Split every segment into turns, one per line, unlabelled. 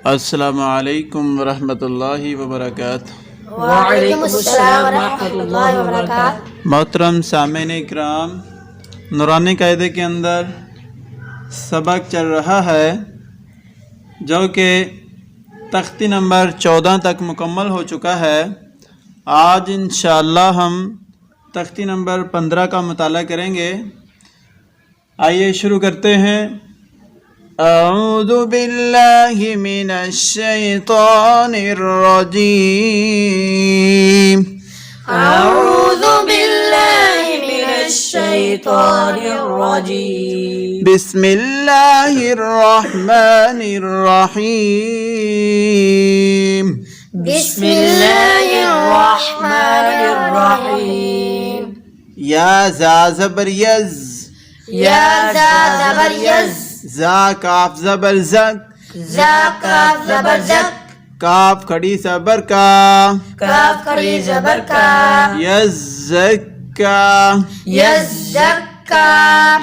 अस्सलामु अलैकुम वरहमतुल्लाहि वबरकातुहू।
वालेकुमुस्सलाम वरहमतुल्लाहि वबरकातुहू।
मोहतरम सामीन इकराम, नूरानी कायदे के अंदर सबक चल रहा है जो कि तख्ती नंबर 14 तक मुकम्मल हो चुका है। आज इंशाअल्लाह हम तख्ती नंबर 15 का मुताला करेंगे। आइए शुरू करते हैं। अऊज़ु बिल्लाहि मिनश शैतानिर रजीम।
अऊज़ु बिल्लाहि मिनश शैतानिर रजीम।
बिस्मिल्लाहिर रहमानिर रहीम।
बिस्मिल्लाहिर रहमानिर रहीम।
या ज़ा ज़बर यज़,
या ज़ा ज़बर यज़,
ज़ा काफ ज़बर ज़क,
ज़ा काफ ज़बर ज़क,
काफ खड़ी ज़बर का,
काफ खड़ी ज़बर का,
यज़्ज़का,
यज़्ज़का,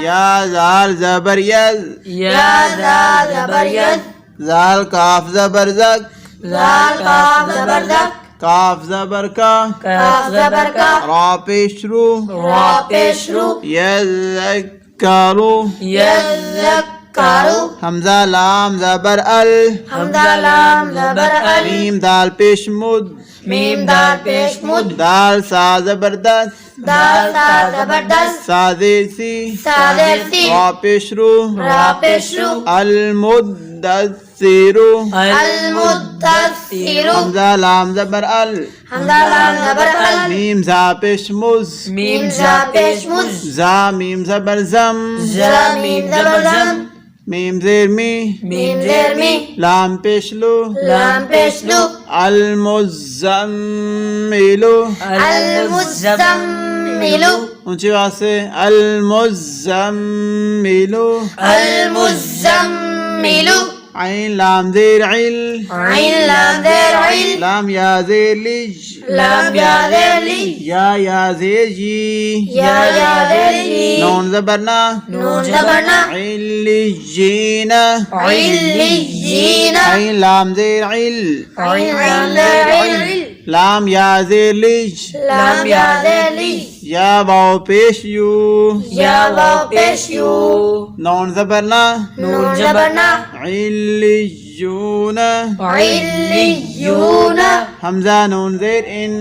या ज़ाल ज़बर यज़,
या ज़ा ज़बर यज़,
ज़ाल काफ ज़बर ज़क,
ज़ाल काफ ज़बर ज़क,
काफ ज़बर का,
काफ ज़बर का,
रा पेश रू,
रा पेश रू,
यज़्ज़कारू,
यज़्ज़कारू,
हमज़ा लाम ज़बर अल,
हमज़ा लाम ज़बर अल,
मीम दाल पेश मुद,
मीम दाल पेश मुद,
दाल सा ज़बरदस्त,
दाल सा ज़बरदस्त,
सादेसी,
सादेसी,
रा पेश रू,
रा पेश रू,
अल मुद्दस्सिरू,
अल मुद्दस्सिरू,
हमज़ा लाम ज़बर अल,
हमज़ा लाम ज़बर अल,
मीम ज़ा पेश मुज़,
मीम ज़ा पेश मुज़,
ज़ा मीम ज़बर ज़म,
ज़ा मीम ज़बर ज़म,
मीम ज़ेर मी,
मीम ज़ेर मी,
लाम पेश लू,
लाम पेश लू,
अल मुज़्ज़म्मिलू,
अल मुज़्ज़म्मिलू,
ऊंची आवाज़ से अल मुज़्ज़म्मिलू,
अल मुज़्ज़म्मिलू,
ऐन लाम ज़ेर इल,
ऐन लाम ज़ेर इल,
लाम या ज़ेर लिज,
लाम या ज़ेर ली,
या ज़ेर जी,
या ज़ेर जी,
नून ज़बरना,
नून ज़बरना,
इल्लिजीना,
इल्लिजीना,
ऐन लाम ज़ेर इल,
ऐन लाम ज़ेर इल,
लाम या ज़ेर लिज,
लाम या ज़ेर ली,
या वाव पेश यू,
या वाव पेश यू,
नून ज़बरना,
नून ज़बरना,
इल्लिजूना,
इल्लियूना,
हमज़ा नून ज़ेर इन,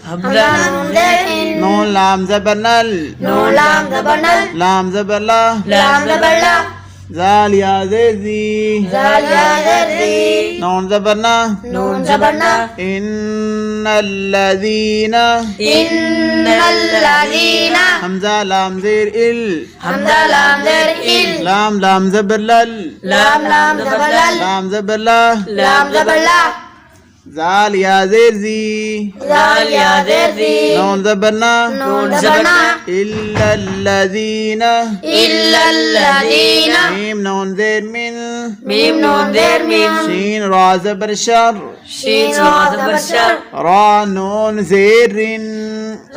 हमज़ा नून ज़ेर इन,
नून लाम ज़बरनल,
नून लाम ज़बरनल,
लाम ज़बरला,
लाम ज़बरला,
ज़ाल या ज़ेर ज़ी,
ज़ाल या ज़ेर ज़ी,
नून ज़बरना,
नून ज़बरना,
इन्नल्लज़ीना,
इन्नल्लज़ीना,
हमज़ा लाम ज़ेर इल,
हमज़ा लाम ज़ेर इल,
लाम लाम ज़बरलल,
लाम लाम ज़बरलल,
लाम ज़बरला,
लाम ज़बरला,
ज़ाल या ज़ेर ज़ी,
ज़ाल या ज़ेर ज़ी,
नून ज़बरना,
नून ज़बरना,
इल्लल्लज़ीना,
इल्लल्लज़ीना,
मीम नून ज़ेर मिन,
मीम नून ज़ेर मीम,
शीन रा ज़बर शर,
शीन रा ज़बर शर,
रा नून ज़ेरिन,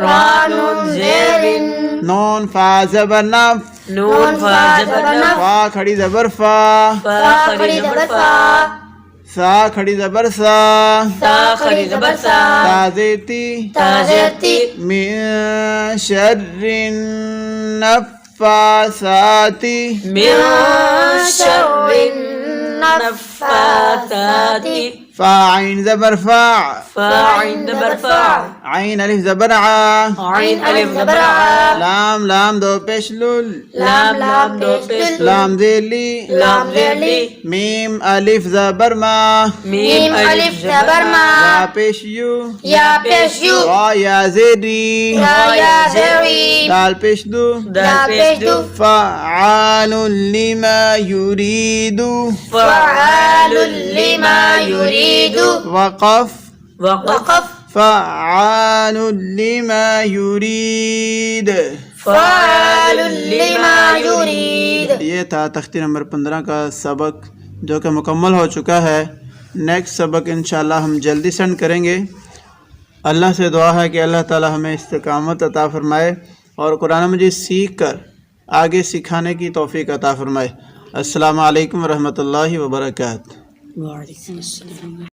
रा नून ज़ेरिन,
नून फा ज़बर नफ,
नून फा ज़बर नफ,
फा खड़ी ज़बर फा,
फा खड़ी ज़बर फा,
सा खड़ी ज़बर सा,
सा खड़ी ज़बर सा,
ताज़ेती,
ता ज़ेर ती,
मिन शर्रिन नफ़्फ़ासाती,
मिन शर्रिन नफ़्फ़ासाती,
फा आइन ज़बर फा,
फा आइन ज़बर फा,
आइन अलिफ ज़बर आ,
आइन अलिफ ज़बर आ,
लाम लाम दो पेश लुल,
लाम लाम दो पेश लू,
लाम ज़ेली,
लाम ज़ेर ली,
मीम अलिफ ज़बर मा,
मीम अलिफ ज़बर मा,
या पेश यू,
या पेश यू,
रा या ज़ेरी,
रा या ज़ेरी,
दाल पेश दू,
दाल पेश दू,
फ़अआलुन लिमा युरीदु,
फ़अआलुन लिमा युरीदु,
वक़फ़,
वक़फ़,
फ़अआलुन लिमा युरीद।
फ़अआलुन लिमा युरीद।
ये था तख्ती नंबर 15 का सबक जो कि मुकम्मल हो चुका है। नेक्स्ट सबक इंशाल्लाह हम जल्दी सेंड करेंगे। अल्लाह से दुआ है कि अल्लाह ताला हमें इस्तिकामत अता फ़रमाए और कुरान मजीद सीख कर आगे सिखाने की तौफ़ीक अता फ़रमाए। अस्सलामु अलैकुम रहमतुल्लाहि व बरकातुहू।
وعليكم السلام